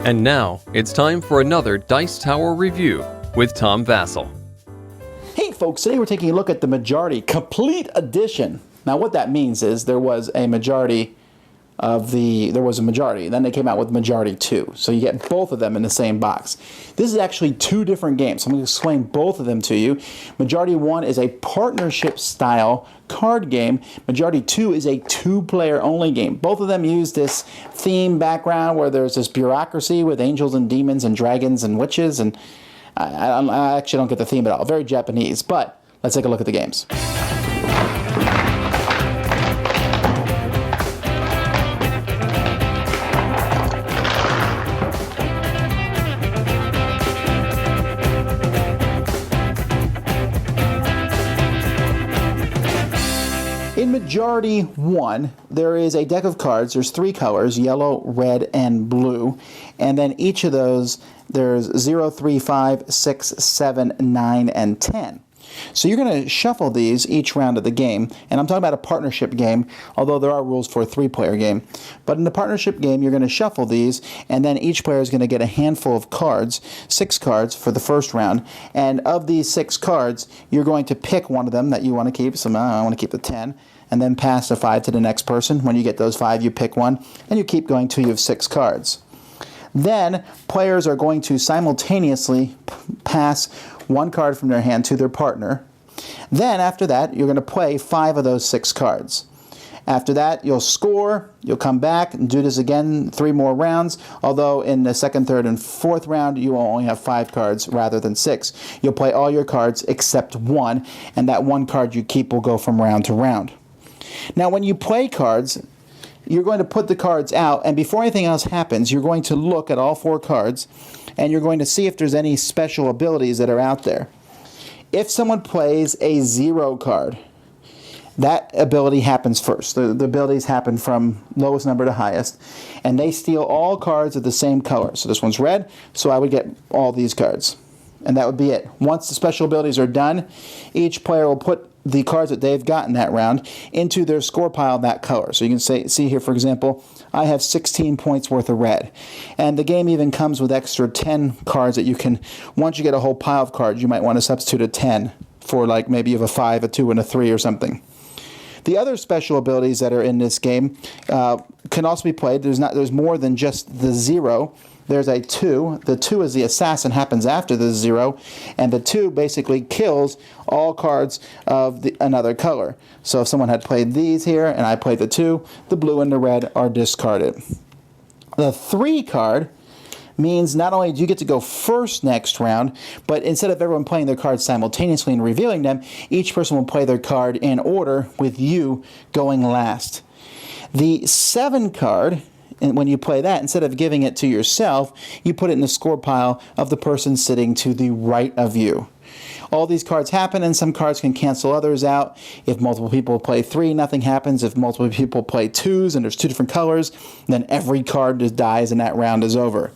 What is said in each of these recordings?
And now, it's time for another Dice Tower review with Tom Vasel. Hey folks, today we're taking a look at the Majority Complete Edition. Now what that means is there was a majority, then they came out with Majority 2. So you get both of them in the same box. This is actually two different games. So I'm going to explain both of them to you. Majority 1 is a partnership style card game. Majority 2 is a two-player only game. Both of them use this theme background where there's this bureaucracy with angels and demons and dragons and witches, and I actually don't get the theme at all. Very Japanese, but let's take a look at the games. In Majority 1, there is a deck of cards. There's three colors, yellow, red, and blue. And then each of those, there's 0, 3, 5, 6, 7, 9, and 10. So you're going to shuffle these each round of the game. And I'm talking about a partnership game, although there are rules for a three-player game. But in the partnership game, you're going to shuffle these, and then each player is going to get a handful of cards, 6 cards for the first round. And of these 6 cards, you're going to pick one of them that you want to keep. So I want to keep the 10. And then pass the 5 to the next person. When you get those 5, you pick one, and you keep going till you have 6 cards. Then, players are going to simultaneously pass one card from their hand to their partner. Then, after that, you're going to play 5 of those 6 cards. After that, you'll score, you'll come back and do this again 3 more rounds, although in the second, third, and fourth round, you will only have 5 cards rather than 6. You'll play all your cards except 1, and that 1 card you keep will go from round to round. Now, when you play cards, you're going to put the cards out, and before anything else happens, you're going to look at all 4 cards, and you're going to see if there's any special abilities that are out there. If someone plays a 0 card, that ability happens first. The abilities happen from lowest number to highest, and they steal all cards of the same color. So this one's red, so I would get all these cards, and that would be it. Once the special abilities are done, each player will put the cards that they've gotten that round into their score pile that color. So you can see here, for example, I have 16 points worth of red. And the game even comes with extra 10 cards that you can, once you get a whole pile of cards, you might want to substitute a 10 for, like, maybe you have a 5, a 2, and a 3 or something. The other special abilities that are in this game can also be played. There's more than just the 0. There's a 2. The 2 is the assassin, happens after the 0, and the 2 basically kills all cards of another color. So if someone had played these here, and I played the 2, the blue and the red are discarded. The 3 card means not only do you get to go first next round, but instead of everyone playing their cards simultaneously and revealing them, each person will play their card in order with you going last. The 7 card, and when you play that, instead of giving it to yourself, you put it in the score pile of the person sitting to the right of you. All these cards happen, and some cards can cancel others out. If multiple people play 3, nothing happens. If multiple people play 2s and there's 2 different colors, then every card just dies and that round is over.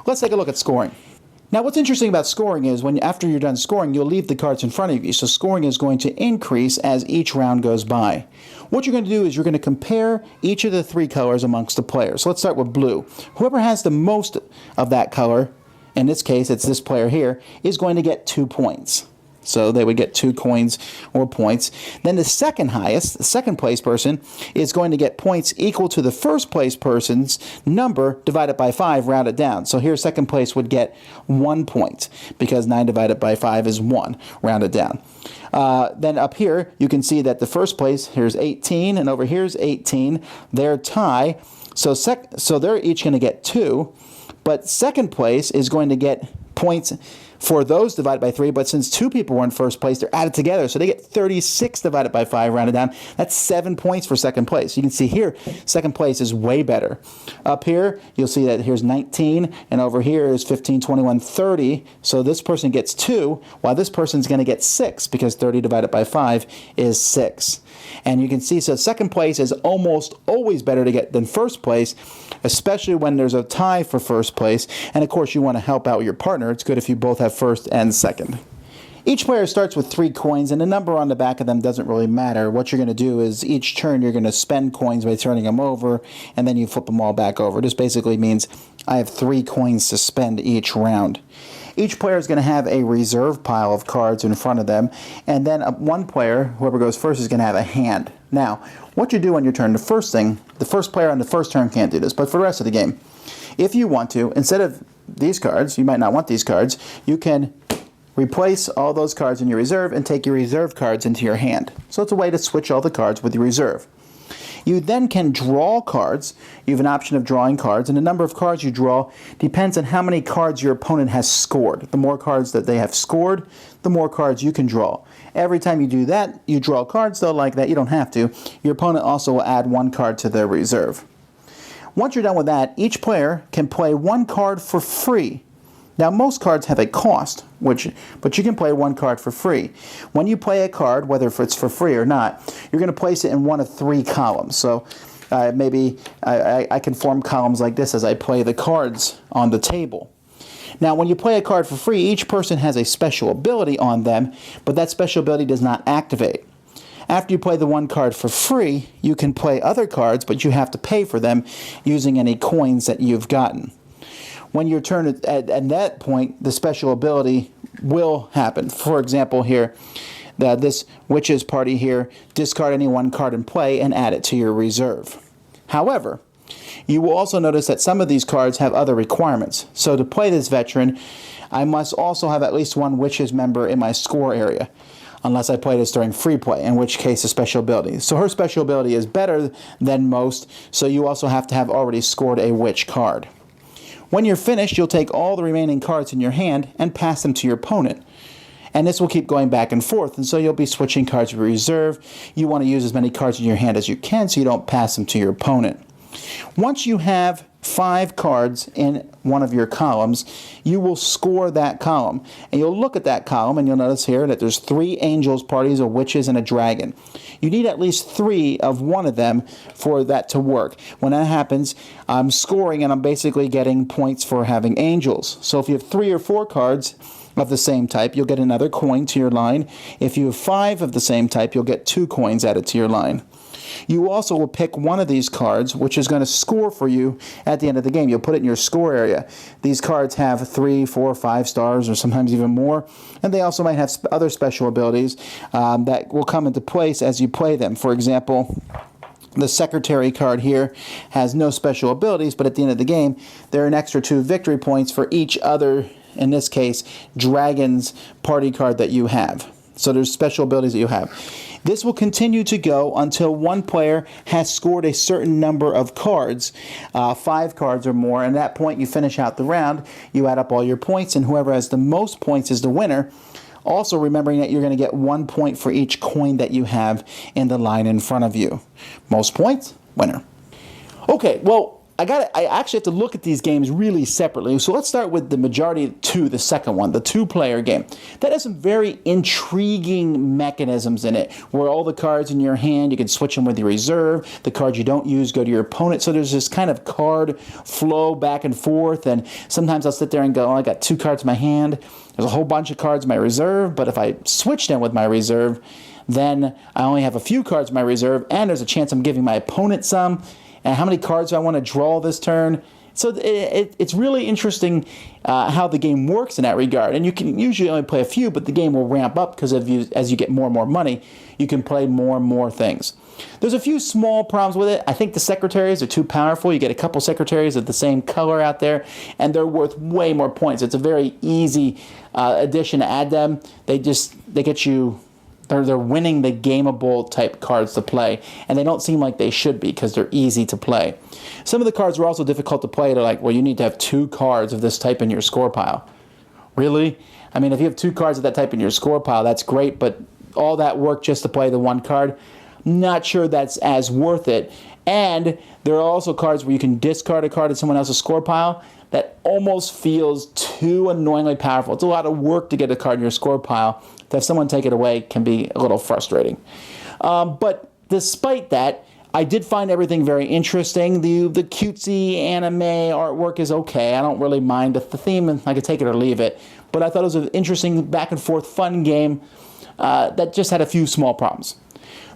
Let's take a look at scoring. Now, what's interesting about scoring is after you're done scoring, you'll leave the cards in front of you. So scoring is going to increase as each round goes by. What you're going to do is you're going to compare each of the 3 colors amongst the players. So let's start with blue. Whoever has the most of that color, in this case it's this player here, is going to get 2 points. So they would get 2 coins or points. Then the second highest, the second place person, is going to get points equal to the first place person's number divided by 5 rounded down. So here second place would get 1 point because 9 divided by 5 is 1 rounded down. Then up here you can see that the first place, here's 18, and over here's 18. They're tie. So they're each going to get 2, but second place is going to get points for those divided by 3, but since 2 people were in first place, they're added together, so they get 36 divided by 5 rounded down. That's 7 points for second place. You can see here, second place is way better. Up here, you'll see that here's 19, and over here is 15, 21, 30, so this person gets 2, while this person's going to get 6, because 30 divided by 5 is 6. And you can see, so second place is almost always better to get than first place, especially when there's a tie for first place. And of course, you want to help out your partner. It's good if you both have first and second. Each player starts with 3 coins, and the number on the back of them doesn't really matter. What you're going to do is each turn you're going to spend coins by turning them over, and then you flip them all back over. This basically means I have 3 coins to spend each round. Each player is going to have a reserve pile of cards in front of them, and then one player, whoever goes first, is going to have a hand. Now, what you do on your turn, the first player on the first turn can't do this, but for the rest of the game, if you want to, instead of these cards, you might not want these cards, you can replace all those cards in your reserve and take your reserve cards into your hand. So it's a way to switch all the cards with your reserve. You then can draw cards. You have an option of drawing cards, and the number of cards you draw depends on how many cards your opponent has scored. The more cards that they have scored, the more cards you can draw. Every time you do that, you draw cards, though, like that. You don't have to. Your opponent also will add 1 card to their reserve. Once you're done with that, each player can play 1 card for free. Now, most cards have a cost, but you can play 1 card for free. When you play a card, whether it's for free or not, you're going to place it in one of 3 columns. So maybe I can form columns like this as I play the cards on the table. Now, when you play a card for free, each person has a special ability on them, but that special ability does not activate. After you play the 1 card for free, you can play other cards, but you have to pay for them using any coins that you've gotten. When your turn at that point, the special ability will happen. For example, here, this Witch's Party here, discard any 1 card in play and add it to your reserve. However, you will also notice that some of these cards have other requirements. So to play this veteran, I must also have at least 1 Witches member in my score area, unless I play this during free play, in which case a special ability. So her special ability is better than most, so you also have to have already scored a Witch card. When you're finished, you'll take all the remaining cards in your hand and pass them to your opponent. And this will keep going back and forth, and so you'll be switching cards with reserve. You want to use as many cards in your hand as you can so you don't pass them to your opponent. Once you have 5 cards in one of your columns, you will score that column. And you'll look at that column and you'll notice here that there's 3 angels parties, a witches, and a dragon. You need at least 3 of one of them for that to work. When that happens, I'm scoring and I'm basically getting points for having angels. So if you have 3 or 4 cards of the same type, you'll get another coin to your line. If you have 5 of the same type, you'll get 2 coins added to your line. You also will pick one of these cards, which is going to score for you at the end of the game. You'll put it in your score area. These cards have 3, 4, 5 stars, or sometimes even more, and they also might have other special abilities that will come into place as you play them. For example, the Secretary card here has no special abilities, but at the end of the game, there are an extra 2 victory points for each other, in this case, Dragon's party card that you have. So there's special abilities that you have. This will continue to go until one player has scored a certain number of cards, 5 cards or more, and at that point you finish out the round, you add up all your points, and whoever has the most points is the winner. Also remembering that you're going to get 1 point for each coin that you have in the line in front of you. Most points, winner. Okay, well, I actually have to look at these games really separately. So let's start with the majority 2, the second one, the 2-player game. That has some very intriguing mechanisms in it, where all the cards in your hand, you can switch them with your reserve. The cards you don't use go to your opponent. So there's this kind of card flow back and forth, and sometimes I'll sit there and go, oh, I got 2 cards in my hand. There's a whole bunch of cards in my reserve, but if I switch them with my reserve, then I only have a few cards in my reserve, and there's a chance I'm giving my opponent some. And how many cards do I want to draw this turn? So it's really interesting how the game works in that regard. And you can usually only play a few, but the game will ramp up because as you get more and more money, you can play more and more things. There's a few small problems with it. I think the secretaries are too powerful. You get a couple secretaries of the same color out there, and they're worth way more points. It's a very easy addition to add them. They get you... They're winning the gameable type cards to play, and they don't seem like they should be because they're easy to play. Some of the cards are also difficult to play. They're like, well, you need to have 2 cards of this type in your score pile. Really? I mean, if you have 2 cards of that type in your score pile, that's great, but all that work just to play the 1 card, not sure that's as worth it. And there are also cards where you can discard a card in someone else's score pile that almost feels too annoyingly powerful. It's a lot of work to get a card in your score pile. To have someone take it away can be a little frustrating. But despite that, I did find everything very interesting. The cutesy anime artwork is okay. I don't really mind the theme, and I could take it or leave it. But I thought it was an interesting back and forth fun game that just had a few small problems.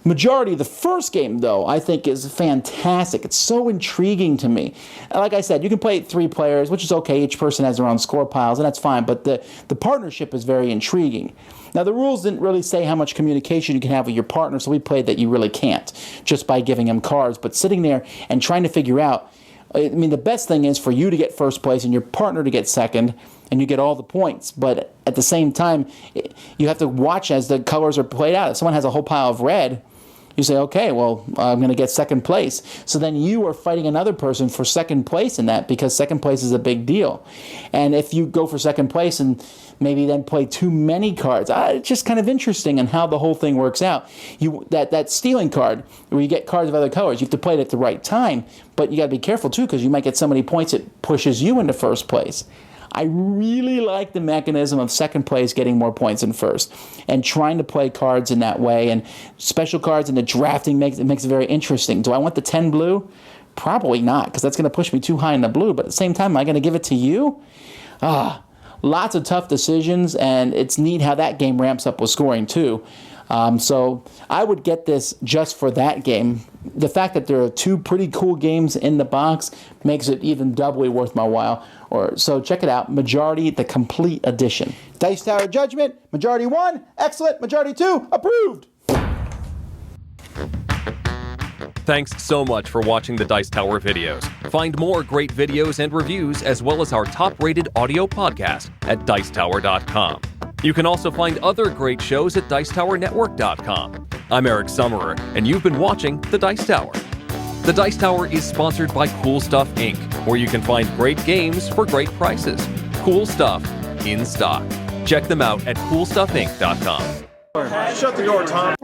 Majority, the first game, though, I think is fantastic. It's so intriguing to me. Like I said, you can play it 3 players, which is okay. Each person has their own score piles, and that's fine. But the partnership is very intriguing. Now, the rules didn't really say how much communication you can have with your partner, so we played that you really can't, just by giving him cards. But sitting there and trying to figure out, I mean, the best thing is for you to get first place and your partner to get second, and you get all the points. But at the same time, you have to watch as the colors are played out. If someone has a whole pile of red, you say, okay, well, I'm going to get second place. So then you are fighting another person for second place in that, because second place is a big deal. And if you go for second place and maybe then play too many cards, it's just kind of interesting in how the whole thing works out. That stealing card, where you get cards of other colors, you have to play it at the right time, but you got to be careful too, because you might get so many points it pushes you into first place. I really like the mechanism of second place getting more points than first, and trying to play cards in that way, and special cards and the drafting makes it very interesting. Do I want the 10 blue? Probably not, because that's going to push me too high in the blue, but at the same time, am I going to give it to you? Lots of tough decisions, and it's neat how that game ramps up with scoring too. So I would get this just for that game. The fact that there are 2 pretty cool games in the box makes it even doubly worth my while. So check it out, Majority, the complete edition. Dice Tower Judgment, Majority 1, excellent. Majority 2, approved. Thanks so much for watching the Dice Tower videos. Find more great videos and reviews, as well as our top-rated audio podcast at Dicetower.com. You can also find other great shows at Dicetowernetwork.com. I'm Eric Summerer, and you've been watching The Dice Tower. The Dice Tower is sponsored by Cool Stuff Inc., where you can find great games for great prices. Cool stuff in stock. Check them out at CoolStuffInc.com. Shut the door, Tom.